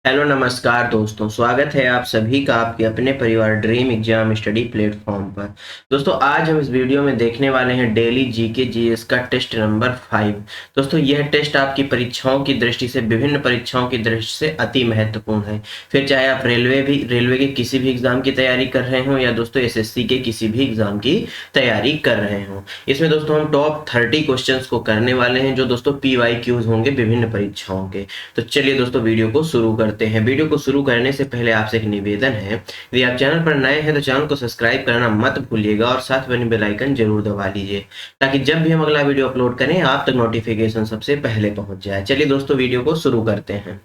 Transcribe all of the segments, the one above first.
Hello नमस्कार दोस्तों, स्वागत है आप सभी का आपके अपने परिवार ड्रीम एग्जाम स्टडी प्लेटफॉर्म पर। दोस्तों आज हम इस वीडियो में देखने वाले हैं डेली जीके जीएस का टेस्ट नंबर 5। दोस्तों यह टेस्ट आपकी परीक्षाओं की दृष्टि से, विभिन्न परीक्षाओं की दृष्टि से अति महत्वपूर्ण है। फिर चाहे आप रेलवे के किसी भी एग्जाम की तैयारी कर रहे हो या दोस्तों एसएससी के किसी भी एग्जाम की तैयारी कर रहे हो। इसमें दोस्तों हम टॉप 30 क्वेश्चन को करने वाले हैं जो दोस्तों PYQs होंगे विभिन्न परीक्षाओं के। तो चलिए दोस्तों वीडियो को शुरू करते हैं। वीडियो को शुरू करने से पहले आपसे एक निवेदन है, यदि आप चैनल पर नए हैं तो चैनल को सब्सक्राइब करना मत भूलिएगा और साथ बनी बेल आइकन जरूर दबा लीजिए ताकि जब भी हम अगला वीडियो अपलोड करें आप तक नोटिफिकेशन सबसे पहले पहुंच जाए। चलिए दोस्तों वीडियो को शुरू करते हैं।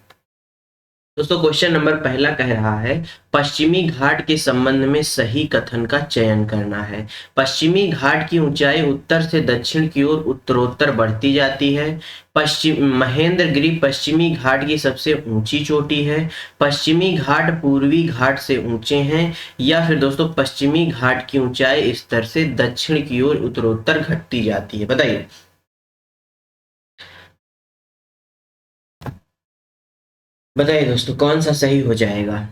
दोस्तों क्वेश्चन नंबर पहला कह रहा है पश्चिमी घाट के संबंध में सही कथन का चयन करना है। पश्चिमी घाट की ऊंचाई उत्तर से दक्षिण की ओर उत्तरोत्तर बढ़ती जाती है। महेंद्रगिरी पश्चिमी घाट की सबसे ऊंची चोटी है। पश्चिमी घाट पूर्वी घाट से ऊंचे हैं, या फिर दोस्तों पश्चिमी घाट की ऊंचाई स्तर से दक्षिण की ओर उत्तरोत्तर घटती जाती है। बताइए बताइए दोस्तों कौन सा सही हो जाएगा।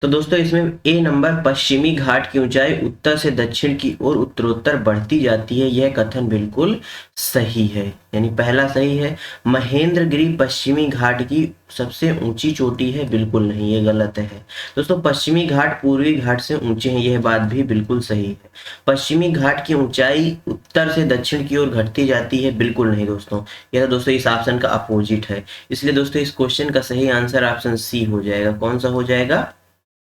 तो दोस्तों इसमें ए नंबर पश्चिमी घाट की ऊंचाई उत्तर से दक्षिण की ओर उत्तरोत्तर बढ़ती जाती है, यह कथन बिल्कुल सही है, यानी पहला सही है। महेंद्रगिरी पश्चिमी घाट की सबसे ऊंची चोटी है, बिल्कुल नहीं, ये गलत है। दोस्तों पश्चिमी घाट पूर्वी घाट से ऊंचे हैं, यह बात भी बिल्कुल सही है। पश्चिमी घाट की ऊंचाई उत्तर से दक्षिण की ओर घटती जाती है, बिल्कुल नहीं दोस्तों, यह दोस्तों इस ऑप्शन का अपोजिट है। इसलिए दोस्तों इस क्वेश्चन का सही आंसर ऑप्शन सी हो जाएगा। कौन सा हो जाएगा?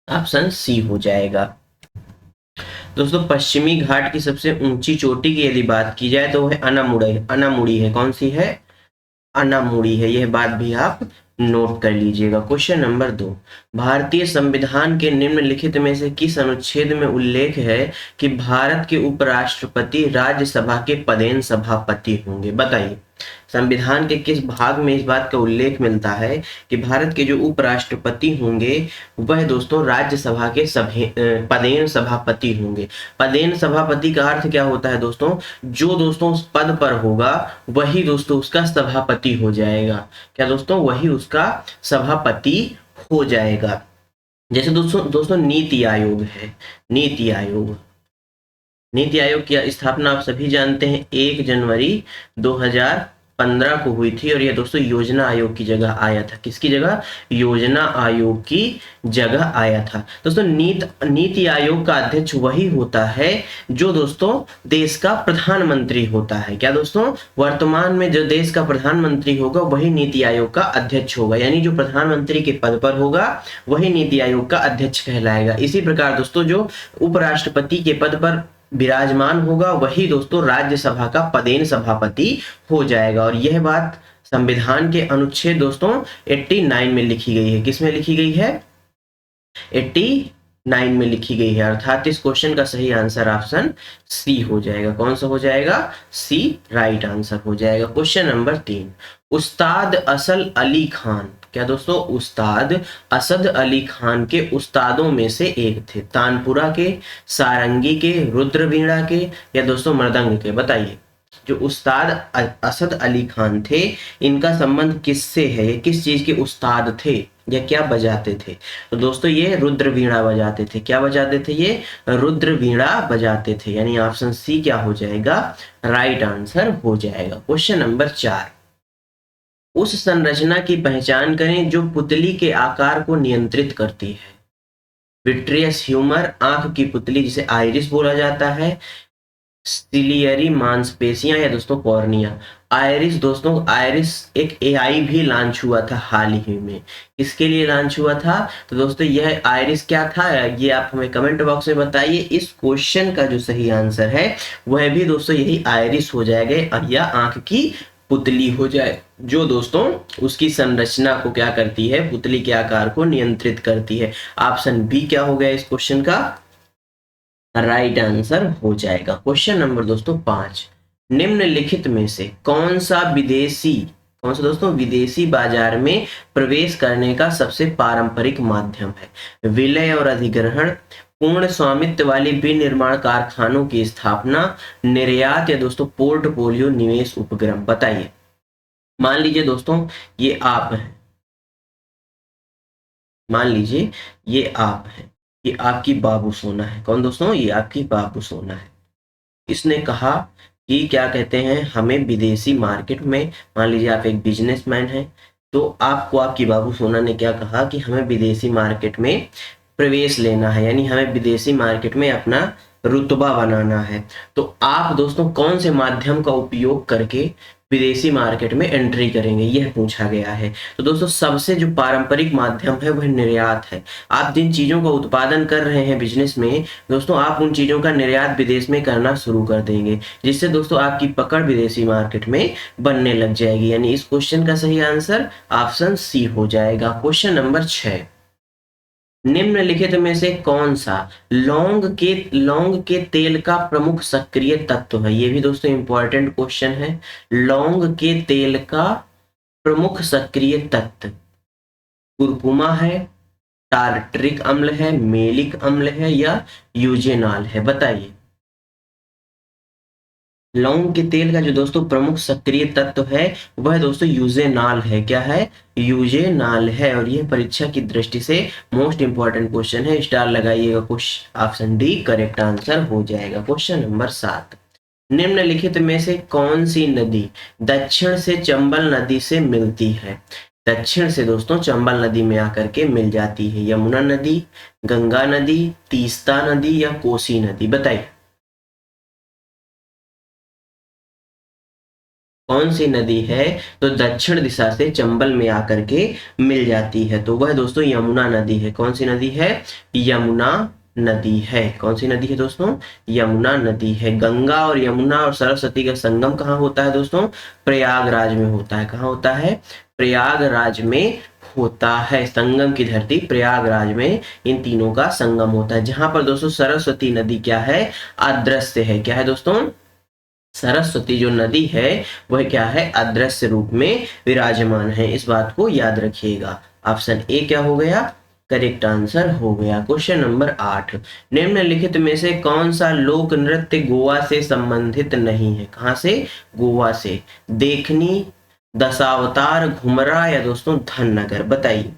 ऑप्शन सी हो जाएगा। दोस्तों पश्चिमी घाट की सबसे ऊंची चोटी की यदि बात की जाए तो वो है अनामुड़ी है। कौन सी है? अनामुड़ी है, यह बात भी आप नोट कर लीजिएगा। क्वेश्चन नंबर 2, भारतीय संविधान के निम्नलिखित में से किस अनुच्छेद में उल्लेख है कि भारत के उपराष्ट्रपति राज्यसभा के पदेन सभापति होंगे? बताइए संविधान के किस भाग में इस बात का उल्लेख मिलता है कि भारत के जो उपराष्ट्रपति होंगे वह दोस्तों राज्यसभा के पदेन सभापति होंगे। पदेन सभापति का अर्थ क्या होता है दोस्तों? जो दोस्तों उस पद पर होगा वही दोस्तों उसका सभापति हो जाएगा। क्या दोस्तों? वही उसका सभापति हो जाएगा। जैसे दोस्तों नीति आयोग है। नीति आयोग की स्थापना आप सभी जानते हैं 1 जनवरी 2015 को हुई थी, और यह दोस्तों योजना आयोग की जगह आया था। किसकी जगह? योजना आयोग की जगह आया था। दोस्तों नीति आयोग का अध्यक्ष वही होता है जो दोस्तों देश का प्रधानमंत्री होता है। क्या दोस्तों? वर्तमान में जो देश का प्रधानमंत्री होगा वही नीति आयोग का अध्यक्ष होगा, यानी जो प्रधानमंत्री के पद पर होगा वही नीति आयोग का अध्यक्ष कहलाएगा। इसी प्रकार दोस्तों जो उपराष्ट्रपति के पद पर विराजमान होगा वही दोस्तों राज्यसभा का पदेन सभापति हो जाएगा। और यह बात संविधान के अनुच्छेद दोस्तों 89 में लिखी गई है। किस में लिखी गई है? 89 में लिखी गई है, अर्थात इस क्वेश्चन का सही आंसर ऑप्शन सी हो जाएगा। कौन सा हो जाएगा? सी राइट आंसर हो जाएगा। क्वेश्चन नंबर 3, उस्ताद असद अली खान, क्या दोस्तों? उस्ताद असद अली खान के उस्तादों में से एक थे। तानपुरा के, सारंगी के, रुद्रवीणा के, या दोस्तों मृदंग के? बताइए जो उस्ताद असद अली खान थे इनका संबंध किससे है? ये किस चीज के उस्ताद थे या क्या बजाते थे? तो दोस्तों ये रुद्रवीणा बजाते थे। क्या बजाते थे? ये रुद्रवीणा बजाते थे, यानी ऑप्शन सी क्या हो जाएगा? राइट आंसर हो जाएगा। क्वेश्चन नंबर 4, उस संरचना की पहचान करें जो पुतली के आकार को नियंत्रित करती है। विट्रियस ह्यूमर, आंख की पुतली जिसे आइरिस बोला जाता है, सिलियरी मांसपेशियां, या दोस्तों कॉर्निया। आइरिस दोस्तों, आइरिस एक एआई भी लॉन्च हुआ था हाल ही में। इसके लिए लॉन्च हुआ था तो दोस्तों यह आइरिस क्या था ये आप हमें कमेंट बॉक्स में बताइए। इस क्वेश्चन का जो सही आंसर है वह भी दोस्तों यही आइरिस हो जाएगा, और यह आंख की पुतली हो जाए जो दोस्तों उसकी संरचना को क्या करती है? पुतली के आकार को नियंत्रित करती है। ऑप्शन बी क्या हो गया इस क्वेश्चन का? राइट आंसर हो जाएगा। क्वेश्चन नंबर दोस्तों 5, निम्नलिखित में से कौन सा दोस्तों विदेशी बाजार में प्रवेश करने का सबसे पारंपरिक माध्यम है? विलय और अधिग्रहण, पूर्ण स्वामित्व वाली विनिर्माण कारखानों की स्थापना, निर्यात, या दोस्तों पोर्टफोलियो निवेश उपक्रम? बताइए। मान लीजिए दोस्तों ये आप हैं, मान लीजिए ये आप हैं, ये आपकी बाबू सोना है। कौन दोस्तों? ये आपकी बाबू सोना है। इसने कहा कि क्या कहते हैं, हमें विदेशी मार्केट में, मान लीजिए आप एक बिजनेसमैन हैं, तो आपको आपकी बाबू सोना ने क्या कहा कि हमें विदेशी मार्केट में प्रवेश लेना है, यानी हमें विदेशी मार्केट में अपना रुतबा बनाना है। तो आप दोस्तों कौन से माध्यम का उपयोग करके विदेशी मार्केट में एंट्री करेंगे, यह पूछा गया है। तो दोस्तों सबसे जो पारंपरिक माध्यम है वह निर्यात है। आप जिन चीजों का उत्पादन कर रहे हैं बिजनेस में दोस्तों, आप उन चीजों का निर्यात विदेश में करना शुरू कर देंगे, जिससे दोस्तों आपकी पकड़ विदेशी मार्केट में बनने लग जाएगी। यानी इस क्वेश्चन का सही आंसर ऑप्शन सी हो जाएगा। क्वेश्चन नंबर 6, निम्नलिखित में से कौन सा लौंग के तेल का प्रमुख सक्रिय तत्व है? ये भी दोस्तों इंपॉर्टेंट क्वेश्चन है। लौंग के तेल का प्रमुख सक्रिय तत्व कुरकुमा है, टार्टरिक अम्ल है, मेलिक अम्ल है या यूजेनाल है? बताइए। लौंग के तेल का जो दोस्तों प्रमुख सक्रिय तत्व है वह दोस्तों यूजेनाल है। क्या है? यूजेनाल है। और यह परीक्षा की दृष्टि से मोस्ट इंपॉर्टेंट क्वेश्चन है, स्टार लगाइएगा। Question option D correct answer हो जाएगा। क्वेश्चन नंबर 7, निम्नलिखित में से कौन सी नदी दक्षिण से चंबल नदी से मिलती है? दक्षिण से दोस्तों चंबल नदी में आकर के मिल जाती है। यमुना नदी, गंगा नदी, तीस्ता नदी या कोसी नदी? बताइए कौन सी नदी है तो दक्षिण दिशा से चंबल में आकर के मिल जाती है? तो वह दोस्तों यमुना नदी है। कौन सी नदी है? यमुना नदी है। कौन सी नदी है दोस्तों? यमुना नदी है। गंगा और यमुना और सरस्वती का संगम कहाँ होता है दोस्तों? प्रयागराज में होता है। कहाँ होता है? प्रयागराज में होता है। संगम की धरती प्रयागराज में इन तीनों का संगम होता है, जहां पर दोस्तों सरस्वती नदी क्या है? अदृश्य है। क्या है दोस्तों? सरस्वती जो नदी है वह क्या है? अदृश्य रूप में विराजमान है। इस बात को याद रखिएगा। ऑप्शन ए क्या हो गया? करेक्ट आंसर हो गया। क्वेश्चन नंबर 8, निम्नलिखित में से कौन सा लोक नृत्य गोवा से संबंधित नहीं है? कहां से? गोवा से। देखनी, दशावतार, घुमरा या दोस्तों धननगर? बताइए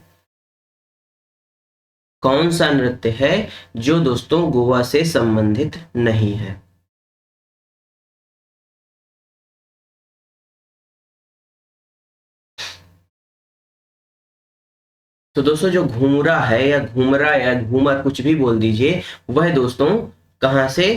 कौन सा नृत्य है जो दोस्तों गोवा से संबंधित नहीं है? तो दोस्तों जो घूमरा है या घूमरा या घूमर कुछ भी बोल दीजिए, वह दोस्तों कहां से?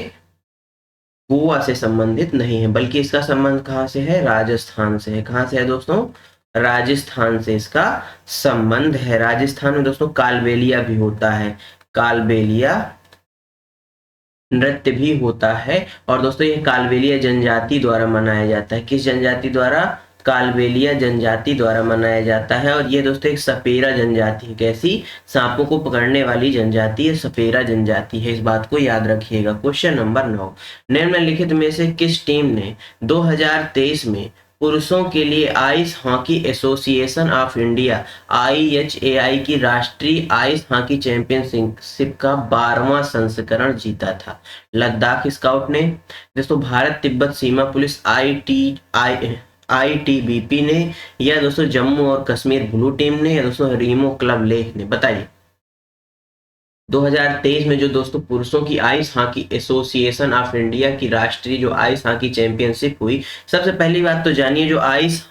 गोवा से संबंधित नहीं है, बल्कि इसका संबंध कहां से है? राजस्थान से है। कहां से है दोस्तों? राजस्थान से इसका संबंध है। राजस्थान में दोस्तों कालबेलिया भी होता है। कालबेलिया नृत्य भी होता है। और दोस्तों ये कालबेलिया जनजाति द्वारा मनाया जाता है। किस जनजाति द्वारा? कालबेलिया जनजाति द्वारा मनाया जाता है। और ये दोस्तों एक सपेरा जनजाति है। कैसी? सांपों को पकड़ने वाली जनजाति है, सपेरा जनजाति है। इस बात को याद रखिएगा। क्वेश्चन नंबर 9, निम्नलिखित में से किस टीम ने 2023 में पुरुषों के लिए ice hockey association of India IHAI की राष्ट्रीय आइस हॉकी चैंपियनशिप का 12वां संस्करण जीता था? लद्दाख स्काउट ने, दोस्तों भारत तिब्बत सीमा पुलिस ITBP ने, या दोस्तों जम्मू और कश्मीर ब्लू टीम ने, या दोस्तों रीमो क्लब लेह ने? बताइए 2023 में जो दोस्तों पुरुषों की ice hockey association of India की राष्ट्रीय जो आइस हॉकी चैंपियनशिप हुई, सबसे पहली बात तो जानिए जो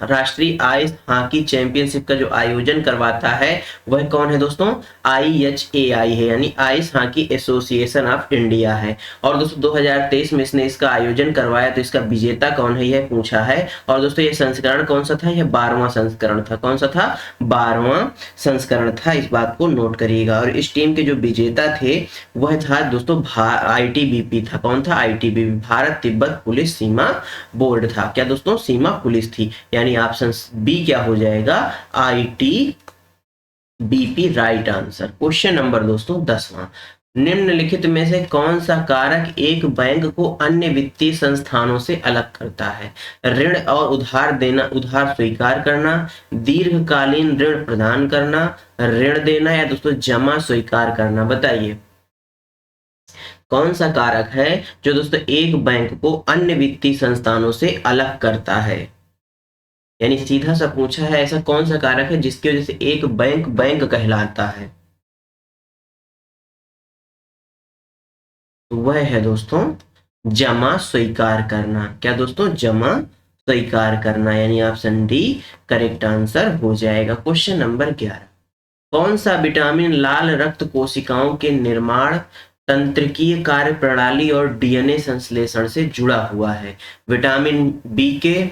राष्ट्रीय आइस हॉकी चैंपियनशिप का जो आयोजन करवाता है वह कौन है दोस्तों? IHAI है, यानी ice hockey association of India है। और दोस्तों 2023 में इसने इसका आयोजन करवाया, तो इसका विजेता कौन है यह पूछा है। और दोस्तों ये संस्करण कौन सा था? यह 12वां संस्करण था। कौन सा था? 12वां संस्करण था। इस बात को नोट करिएगा। और इस टीम के जो विजेता थे वह था दोस्तों ITBP था। कौन था? ITBP, भारत तिब्बत पुलिस सीमा बोर्ड था। क्या दोस्तों? सीमा पुलिस थी। यानी ऑप्शन बी क्या हो जाएगा? ITBP right answer. Question number दोस्तों 10वां, निम्नलिखित में से कौन सा कारक एक बैंक को अन्य वित्तीय संस्थानों से अलग करता है? ऋण और उधार देना, उधार स्वीकार करना, दीर्घकालीन ऋण प्रदान करना, ऋण देना, या दोस्तों जमा स्वीकार करना? बताइए कौन सा कारक है जो दोस्तों एक बैंक को अन्य वित्तीय संस्थानों से अलग करता है? यानी सीधा सा पूछा है, ऐसा कौन सा कारक है जिसकी वजह से एक बैंक बैंक कहलाता है? तो वह है दोस्तों जमा स्वीकार करना। क्या दोस्तों? जमा स्वीकार करना, यानी ऑप्शन डी करेक्ट आंसर हो जाएगा। क्वेश्चन नंबर 11, कौन सा विटामिन लाल रक्त कोशिकाओं के निर्माण, तंत्रिकीय कार्य प्रणाली और डीएनए संश्लेषण से जुड़ा हुआ है? विटामिन बी के,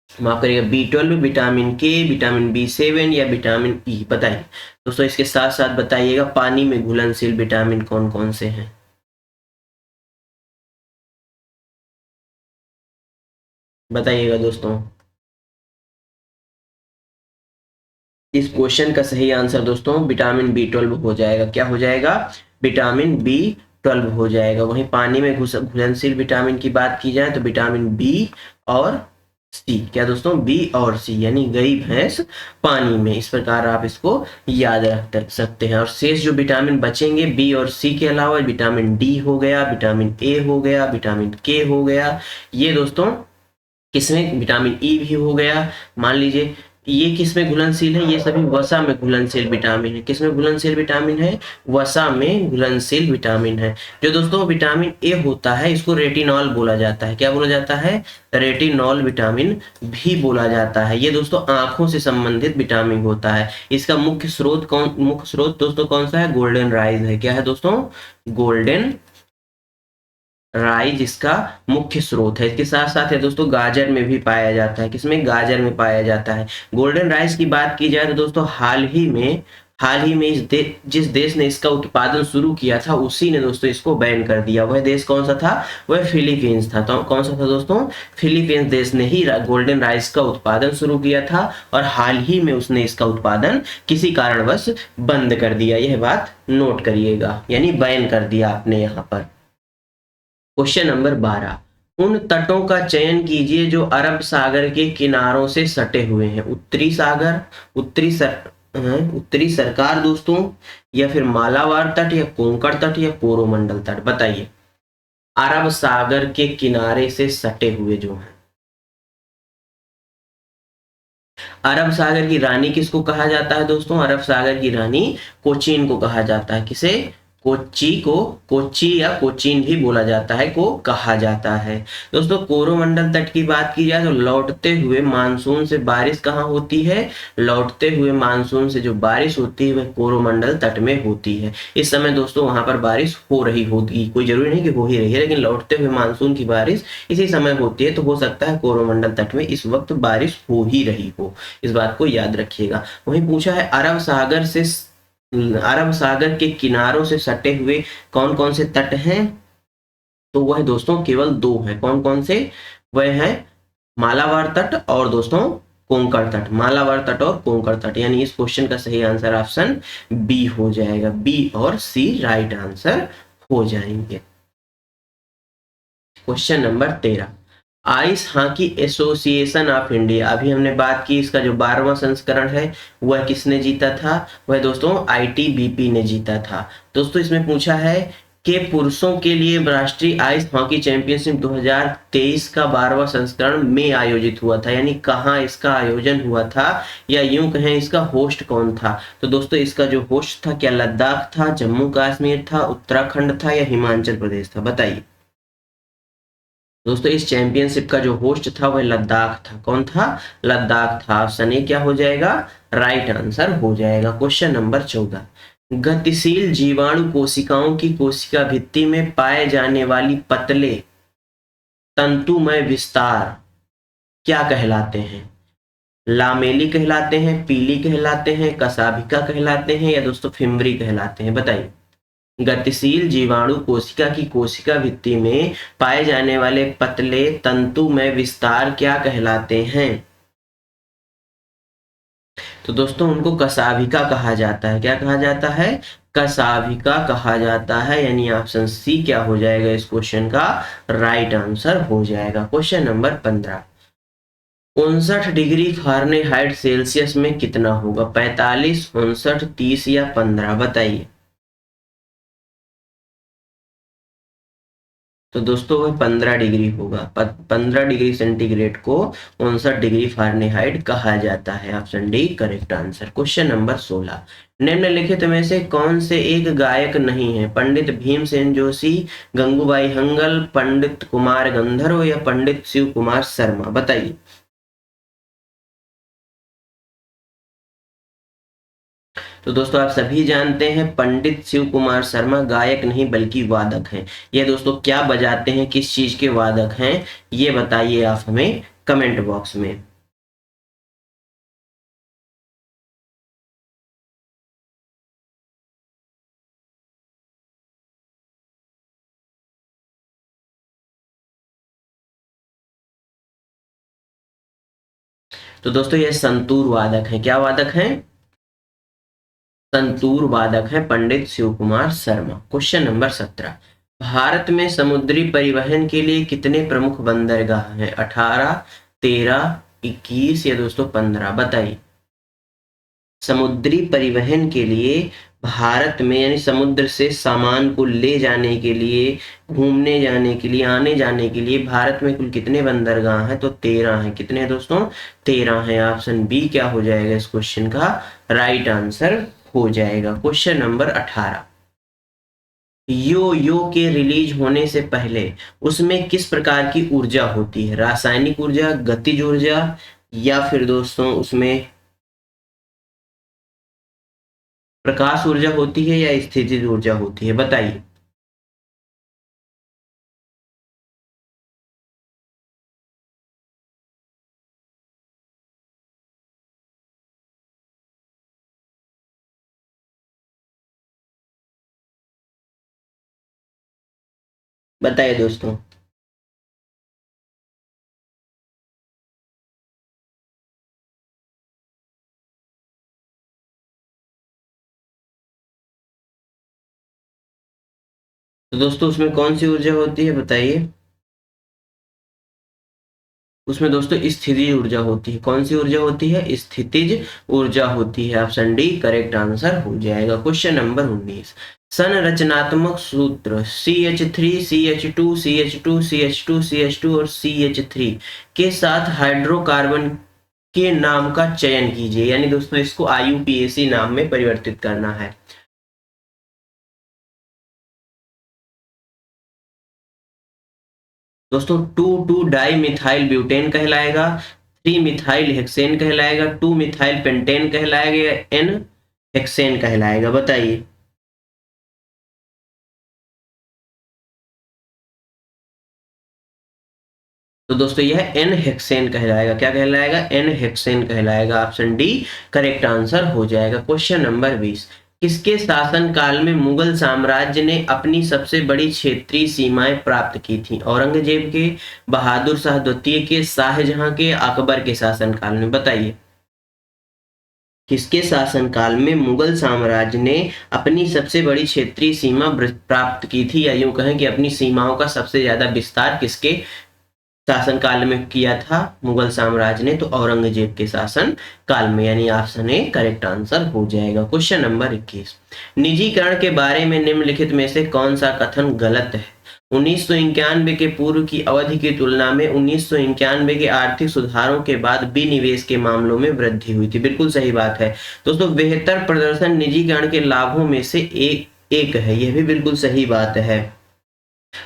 माफ करिएगा, B12, विटामिन के, विटामिन B7 या विटामिन ई? बताइए दोस्तों। इसके साथ साथ बताइएगा पानी में घुलनशील विटामिन कौन कौन से हैं? बताइएगा दोस्तों। इस क्वेश्चन का सही आंसर दोस्तों विटामिन B12 हो जाएगा। क्या हो जाएगा? विटामिन B12 हो जाएगा। वहीं पानी में घुलनशील विटामिन की बात की जाए तो विटामिन बी और सी। क्या दोस्तों? बी और सी, यानी गई भैंस पानी में। इस प्रकार आप इसको याद रख सकते हैं। और शेष जो विटामिन बचेंगे बी और सी के अलावा, विटामिन डी हो गया, विटामिन ए हो गया, विटामिन के हो गया, ये दोस्तों किसमें, विटामिन ई भी हो गया। मान लीजिए ये किसमें घुलनशील है? ये सभी वसा में घुलनशील विटामिन है। किसमें घुलनशील विटामिन है? वसा में घुलनशील विटामिन है। जो दोस्तों विटामिन ए होता है इसको रेटिनॉल बोला जाता है। क्या बोला जाता है? रेटिनॉल विटामिन भी बोला जाता है। ये दोस्तों आंखों से संबंधित विटामिन होता है। इसका मुख्य स्रोत दोस्तों कौन सा है? गोल्डन राइज है। क्या है दोस्तों? गोल्डन राई जिसका मुख्य स्रोत है। इसके साथ साथ है दोस्तों गाजर में भी पाया जाता है। किसमें? गाजर में पाया जाता है। गोल्डन राइस की बात की जाए तो दोस्तों हाल ही में जिस देश ने इसका उत्पादन शुरू किया था उसी ने दोस्तों इसको बैन कर दिया। वह देश कौन सा था? वह फिलीपींस था। तो कौन सा था दोस्तों? फिलीपींस देश ने ही गोल्डन राइस का उत्पादन शुरू किया था और हाल ही में उसने इसका उत्पादन किसी कारणवश बंद कर दिया। यह बात नोट करिएगा, यानी बैन कर दिया आपने यहाँ पर। क्वेश्चन नंबर 12, उन तटों का चयन कीजिए जो अरब सागर के किनारों से सटे हुए हैं। उत्तरी सागर, उत्तरी सरकार दोस्तों, या फिर मालाबार तट, या कोंकण तट, या कोरोमंडल तट? बताइए। अरब सागर के किनारे से सटे हुए जो हैं। अरब सागर की रानी किसको कहा जाता है दोस्तों? अरब सागर की रानी कोचीन को कहा जाता है। किसे? कोच्चि को, कोच्चि या कोचीन भी बोला जाता है, को कहा जाता है। दोस्तों कोरोमंडल तट की बात की जाए तो लौटते हुए मानसून से बारिश कहाँ होती है? लौटते हुए मानसून से जो बारिश होती है वह कोरोमंडल तट में होती है। इस समय दोस्तों वहां पर बारिश हो रही होगी, कोई जरूरी नहीं कि हो ही रही है, लेकिन लौटते हुए मानसून की बारिश इसी समय होती है, तो हो सकता है कोरोमंडल तट में इस वक्त बारिश हो ही रही हो। इस बात को याद रखिएगा। वहीं पूछा है अरब सागर के किनारों से सटे हुए कौन कौन से तट हैं? तो वह दोस्तों केवल दो हैं। कौन कौन से? वह है मालाबार तट और दोस्तों कोंकण तट। मालाबार तट और कोंकण तट, यानी इस क्वेश्चन का सही आंसर ऑप्शन बी हो जाएगा। बी और सी राइट आंसर हो जाएंगे। Question number 13, ice hockey association of India, अभी हमने बात की, इसका जो 12वां संस्करण है वह किसने जीता था? वह दोस्तों ITBP ने जीता था। दोस्तों इसमें पूछा है कि पुरुषों के लिए राष्ट्रीय आइस हॉकी चैंपियनशिप 2023 का 12वां संस्करण में आयोजित हुआ था, यानी कहाँ इसका आयोजन हुआ था, या यूं कहें इसका होस्ट कौन था? तो दोस्तों इसका जो होस्ट था, क्या लद्दाख था, जम्मू कश्मीर था, उत्तराखंड था, या हिमाचल प्रदेश था? बताइए दोस्तों। इस चैंपियनशिप का जो होस्ट था वह लद्दाख था। कौन था? लद्दाख था। ऑप्शन ए क्या हो जाएगा? राइट आंसर हो जाएगा। क्वेश्चन नंबर 14, गतिशील जीवाणु कोशिकाओं की कोशिका भित्ति में पाए जाने वाली पतले तंतुमय विस्तार क्या कहलाते हैं? लामेली कहलाते हैं, पीली कहलाते हैं, कसाभिका कहलाते हैं, या दोस्तों फिम्बरी कहलाते हैं? बताइए। गतिशील जीवाणु कोशिका की कोशिका भित्ति में पाए जाने वाले पतले तंतुमय विस्तार क्या कहलाते हैं? तो दोस्तों उनको कसाभिका कहा जाता है। क्या कहा जाता है? कसाभिका कहा जाता है, यानी ऑप्शन सी क्या हो जाएगा इस क्वेश्चन का राइट आंसर हो जाएगा। Question number 15, 59 degree Fahrenheit Celsius में कितना होगा? 45, 59, 30 या 15? बताइए। तो दोस्तों वह 15 डिग्री होगा। 15 डिग्री सेंटीग्रेड को 59 डिग्री फ़ारेनहाइट कहा जाता है। Option D correct answer. Question number 16, निम्नलिखित में से कौन से एक गायक नहीं है? पंडित भीमसेन जोशी, गंगूबाई हंगल, पंडित कुमार गंधर्व या पंडित शिव कुमार शर्मा? बताइए। तो दोस्तों आप सभी जानते हैं पंडित शिव कुमार शर्मा गायक नहीं बल्कि वादक हैं। ये दोस्तों क्या बजाते हैं, किस चीज के वादक हैं, ये बताइए आप हमें कमेंट बॉक्स में। तो दोस्तों ये संतूर वादक हैं। क्या वादक हैं? संतूर वादक हैं पंडित शिव कुमार शर्मा। क्वेश्चन नंबर 17, भारत में समुद्री परिवहन के लिए कितने प्रमुख बंदरगाह हैं? 18, 13, 21 या दोस्तों 15? बताइए। समुद्री परिवहन के लिए भारत में यानी समुद्र से सामान को ले जाने के लिए, घूमने जाने के लिए, आने जाने के लिए भारत में कुल कितने बंदरगाह हैं? तो 13 हैं। कितने हैं दोस्तों? 13 हैं। ऑप्शन बी क्या हो जाएगा इस क्वेश्चन का राइट आंसर हो जाएगा। क्वेश्चन नंबर 18, यो यो के रिलीज होने से पहले उसमें किस प्रकार की ऊर्जा होती है? रासायनिक ऊर्जा, गतिज ऊर्जा या फिर दोस्तों उसमें प्रकाश ऊर्जा होती है या स्थितिज ऊर्जा होती है? बताइए। बताइए दोस्तों। तो दोस्तों उसमें कौन सी ऊर्जा होती है? बताइए। उसमें दोस्तों स्थितिज ऊर्जा होती है। कौन सी ऊर्जा होती है? स्थितिज ऊर्जा होती है। ऑप्शन डी करेक्ट आंसर हो जाएगा। क्वेश्चन नंबर 19, संरचनात्मक सूत्र CH3, CH2, CH2, CH2, CH2 और CH3 के साथ हाइड्रोकार्बन के नाम का चयन कीजिए। यानी दोस्तों इसको IUPAC नाम में परिवर्तित करना है। दोस्तों 2 डाई मिथाइल ब्यूटेन कहलाएगा, 3 मिथाइल हेक्सेन कहलाएगा, 2 मिथाइल पेंटेन कहलाएगा या N हेक्सेन कहलाएगा? बताइए। तो दोस्तों यह N हेक्सेन कहलाएगा। क्या कहलाएगा? N हेक्सेन कहलाएगा। ऑप्शन डी करेक्ट आंसर हो जाएगा। क्वेश्चन नंबर 20, किसके शासन काल में मुगल साम्राज्य ने अपनी सबसे बड़ी क्षेत्रीय सीमाएं प्राप्त की थी? औरंगजेब के, बहादुर शाह द्वितीय के, शाहजहां के, अकबर के शासन काल में? बताइए। किसके शासनकाल में मुगल साम्राज्य ने अपनी सबसे बड़ी क्षेत्रीय सीमा प्राप्त की थी, या यूं कहें कि अपनी सीमाओं का सबसे ज्यादा विस्तार किसके शासनकाल में किया था मुगल साम्राज्य ने? तो औरंगजेब के शासन काल में। यानी ऑप्शन ए करेक्ट आंसर हो जाएगा। क्वेश्चन नंबर 21, निजीकरण के बारे में निम्नलिखित में से कौन सा कथन गलत है? 1991 के पूर्व की अवधि की तुलना में 1991 के आर्थिक सुधारों के बाद विनिवेश के मामलों में वृद्धि हुई थी। बिल्कुल सही बात है दोस्तों। बेहतर प्रदर्शन निजीकरण के लाभों में से एक है। यह भी बिल्कुल सही बात है।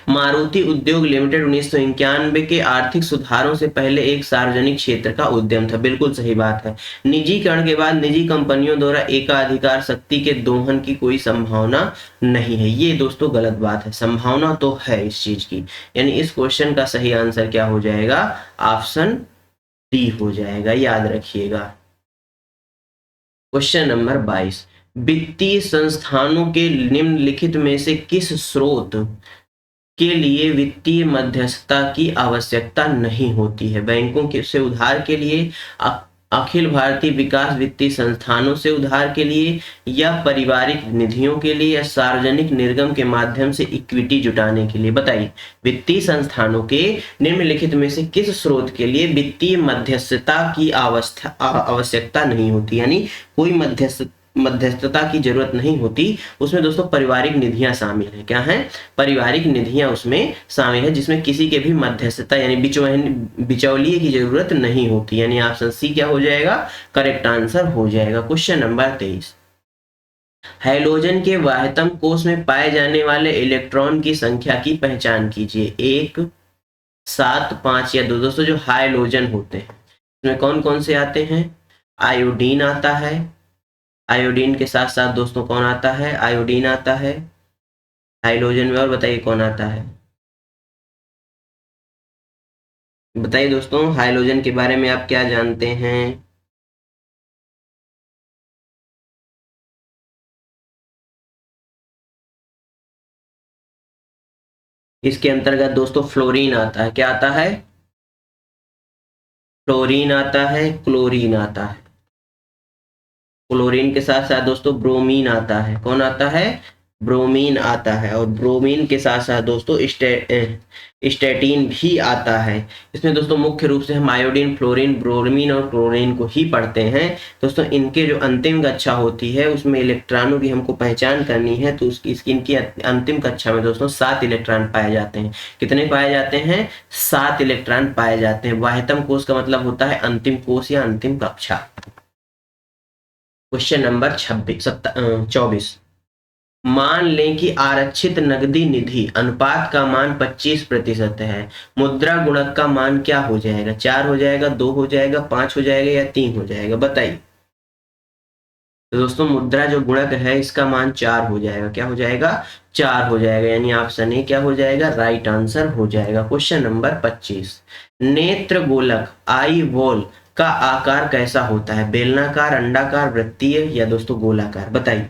मारुति उद्योग लिमिटेड 1991 के आर्थिक सुधारों से पहले एक सार्वजनिक क्षेत्र का उद्यम था। बिल्कुल सही बात है। निजीकरण के बाद निजी कंपनियों द्वारा एकाधिकार शक्ति के दोहन की कोई संभावना नहीं है। ये दोस्तों गलत बात है। संभावना तो है इस चीज की। यानी इस क्वेश्चन का सही आंसर क्या हो जाएगा? ऑप्शन डी हो जाएगा। याद रखिएगा। क्वेश्चन नंबर 22, वित्तीय संस्थानों के निम्नलिखित में से किस स्रोत के लिए वित्तीय मध्यस्थता की आवश्यकता नहीं होती है? बैंकों के से उधार के लिए, अखिल भारतीय विकास वित्तीय संस्थानों से उधार के लिए, या पारिवारिक निधियों के लिए, या सार्वजनिक निर्गम के माध्यम से इक्विटी जुटाने के लिए? बताइए। वित्तीय संस्थानों के निम्नलिखित में से किस स्रोत के लिए वित्तीय मध्यस्थता की आवश्यकता नहीं होती? यानी कोई मध्यस्थ मध्यस्थता की जरूरत नहीं होती, उसमें दोस्तों पारिवारिक निधियां शामिल हैं। क्या है? पारिवारिक निधियां उसमें शामिल है, जिसमें किसी के भी मध्यस्थता यानी बिचौलिए की जरूरत नहीं होती, यानी ऑप्शन सी क्या हो जाएगा? करेक्ट आंसर हो जाएगा। क्वेश्चन नंबर 23, हैलोजन के वाह्यतम कोष में पाए जाने वाले इलेक्ट्रॉन की संख्या की पहचान कीजिए। 1, 7, 5 या 2। दोस्तों जो हाइलोजन होते हैं उसमें कौन कौन से आते हैं? आयोडीन आता है, आयोडीन के साथ साथ दोस्तों कौन आता है? आयोडीन आता है हाइलोजन में। और बताइए कौन आता है? बताइए दोस्तों हाइलोजन के बारे में आप क्या जानते हैं? इसके अंतर्गत दोस्तों फ्लोरीन आता है। क्या आता है? फ्लोरीन आता है, क्लोरीन आता है। क्लोरीन के साथ साथ दोस्तों ब्रोमीन आता है। कौन आता है? ब्रोमीन आता है। और ब्रोमीन के साथ साथ दोस्तों स्टेटिन भी आता है। इसमें दोस्तों मुख्य रूप से हम आयोडीन, फ्लोरीन, ब्रोमीन और क्लोरीन को ही पढ़ते हैं। दोस्तों इनके जो अंतिम कक्षा होती है उसमें इलेक्ट्रॉनों की हमको पहचान करनी है, तो इनकी अंतिम कक्षा में दोस्तों 7 इलेक्ट्रॉन पाए जाते हैं। कितने पाए जाते हैं? 7 इलेक्ट्रॉन पाए जाते हैं। वाह्यतम कोष का मतलब होता है अंतिम कोष या अंतिम कक्षा। क्वेश्चन नंबर 24, मान लें कि आरक्षित नकदी निधि अनुपात का मान 25% है। मुद्रा गुणक का मान क्या हो जाएगा? 4 हो जाएगा, 2 हो जाएगा, 5 हो जाएगा या 3 हो जाएगा? बताइए। तो दोस्तों मुद्रा जो गुणक है इसका मान 4 हो जाएगा। क्या हो जाएगा? 4 हो जाएगा, यानी ऑप्शन ए क्या हो जाएगा? राइट आंसर हो जाएगा। क्वेश्चन नंबर 25, नेत्र गोलक आई वॉल का आकार कैसा होता है? बेलनाकार, अंडाकार, वृत्तीय या दोस्तों गोलाकार? बताइए।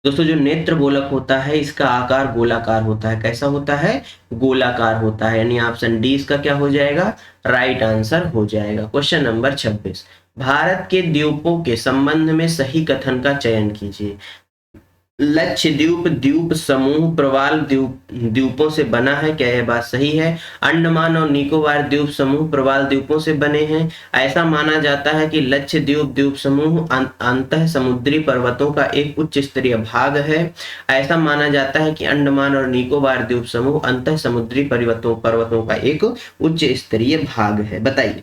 दोस्तों जो नेत्र गोलक होता है इसका आकार गोलाकार होता है। कैसा होता है? गोलाकार होता है, यानी ऑप्शन डी इसका क्या हो जाएगा? राइट आंसर हो जाएगा। क्वेश्चन नंबर 26, भारत के द्वीपों के संबंध में सही कथन का चयन कीजिए। लक्षद्वीप द्वीप समूह प्रवाल द्वीपों से बना है। क्या यह बात सही है? अंडमान और निकोबार द्वीप समूह प्रवाल द्वीपों से बने हैं। ऐसा माना जाता है कि लक्षद्वीप द्वीप समूह अंतः समुद्री पर्वतों का एक उच्च स्तरीय भाग है। ऐसा माना जाता है कि अंडमान और निकोबार द्वीप समूह अंतः समुद्री पर्वतों का एक उच्च स्तरीय भाग है। बताइए।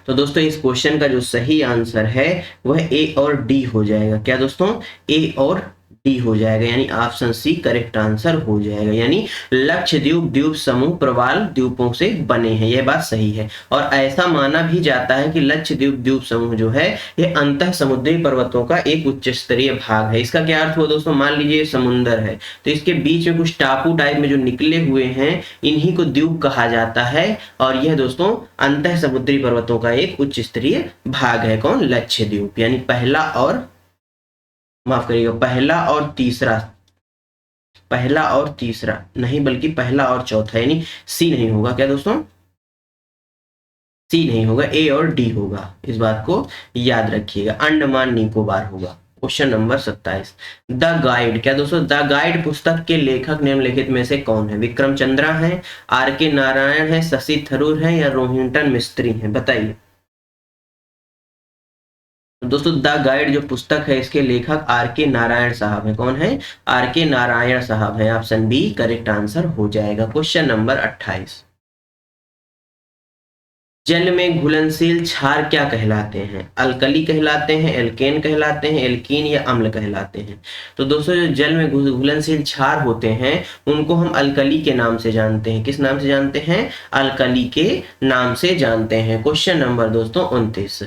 तो दोस्तों इस क्वेश्चन का जो सही आंसर है वह ए और डी हो जाएगा। क्या दोस्तों? ए और डी हो जाएगा, यानी ऑप्शन सी करेक्ट आंसर हो जाएगा। यानी लक्षद्वीप द्वीप समूह प्रवाल द्वीपों से बने हैं, यह बात सही है। और ऐसा माना भी जाता है कि लक्षद्वीप द्वीप समूह जो है यह अंतः समुद्री पर्वतों का एक उच्च स्तरीय भाग है। इसका क्या अर्थ हुआ दोस्तों? मान लीजिए समुंदर है तो इसके बीच में कुछ टापू टाइप में जो निकले हुए हैं इन्हीं को द्वीप कहा जाता है। और यह दोस्तों अंतः समुद्री पर्वतों का एक उच्च स्तरीय भाग है। कौन? लक्षद्वीप। यानी पहला और माफ करिएगा पहला और तीसरा नहीं बल्कि पहला और चौथा, यानी सी नहीं होगा। क्या दोस्तों? सी नहीं होगा, ए और डी होगा। इस बात को याद रखिएगा। अंडमान निकोबार होगा। Question number 27, the guide. क्या दोस्तों? द गाइड पुस्तक के लेखक निम्नलिखित में से कौन है? विक्रम चंद्रा है, आर के नारायण है, शशि थरूर है या रोहिंटन मिस्त्री है? बताइए। दोस्तों द गाइड जो पुस्तक है इसके लेखक आर के नारायण साहब हैं। कौन है? आर के नारायण साहब हैं। ऑप्शन बी करेक्ट आंसर हो जाएगा। क्वेश्चन नंबर 28, जल में घुलनशील क्षार क्या कहलाते हैं? अल्कली कहलाते हैं, एल्केन कहलाते हैं, एल्कीन या अम्ल कहलाते हैं? तो दोस्तों जो जल में घुलनशील क्षार होते हैं उनको हम अल्कली के नाम से जानते हैं। किस नाम से जानते हैं? अल्कली के नाम से जानते हैं। क्वेश्चन नंबर दोस्तों 29,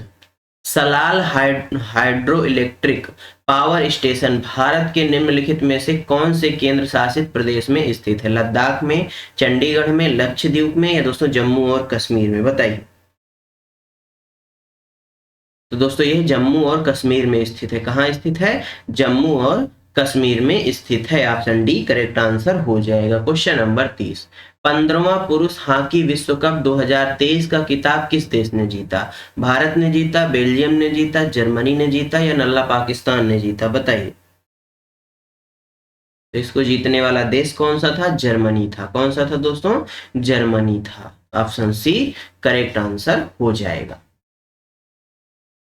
Salal hydro electric power station Bharat के निम्नलिखित में से कौन से केंद्र शासित प्रदेश में स्थित है? लद्दाख में, चंडीगढ़ में, लक्षद्वीप में या दोस्तों जम्मू और कश्मीर में? बताइए। तो दोस्तों ये जम्मू और कश्मीर में स्थित है। कहाँ स्थित है? जम्मू और कश्मीर में स्थित है। ऑप्शन डी करेक्ट आंसर हो जाएगा। क्वेश्चन नंबर 30, 15वां पुरुष हॉकी विश्व कप 2023 का खिताब किस देश ने जीता? भारत ने जीता, बेल्जियम ने जीता, जर्मनी ने जीता या नल्ला पाकिस्तान ने जीता? बताइए। तो इसको जीतने वाला देश कौन सा था? जर्मनी था। कौन सा था दोस्तों? जर्मनी था। ऑप्शन सी करेक्ट आंसर हो जाएगा।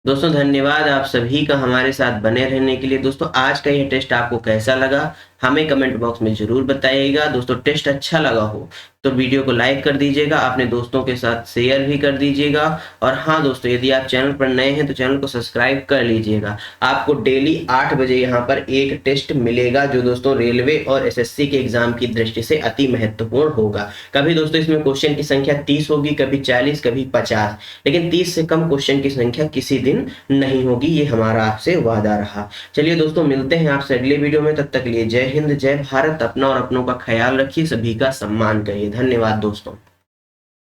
दोस्तों धन्यवाद आप सभी का हमारे साथ बने रहने के लिए। दोस्तों आज का यह टेस्ट आपको कैसा लगा हमें कमेंट बॉक्स में जरूर बताइएगा। दोस्तों टेस्ट अच्छा लगा हो तो वीडियो को लाइक कर दीजिएगा, अपने दोस्तों के साथ शेयर भी कर दीजिएगा। और हाँ दोस्तों, यदि आप चैनल पर नए हैं तो चैनल को सब्सक्राइब कर लीजिएगा। आपको डेली 8 बजे यहाँ पर एक टेस्ट मिलेगा जो दोस्तों रेलवे और एसएससी के एग्जाम की दृष्टि से अति महत्वपूर्ण होगा। कभी दोस्तों इसमें क्वेश्चन की संख्या 30 होगी, कभी 40, कभी 50, लेकिन 30 से कम क्वेश्चन की संख्या किसी दिन नहीं होगी, ये हमारा आपसे वादा रहा। चलिए दोस्तों मिलते हैं आपसे अगले वीडियो में, तब तक के लिए जय हिंद, जय भारत। अपना और अपनों का ख्याल रखिए, सभी का सम्मान करिए। धन्यवाद दोस्तों।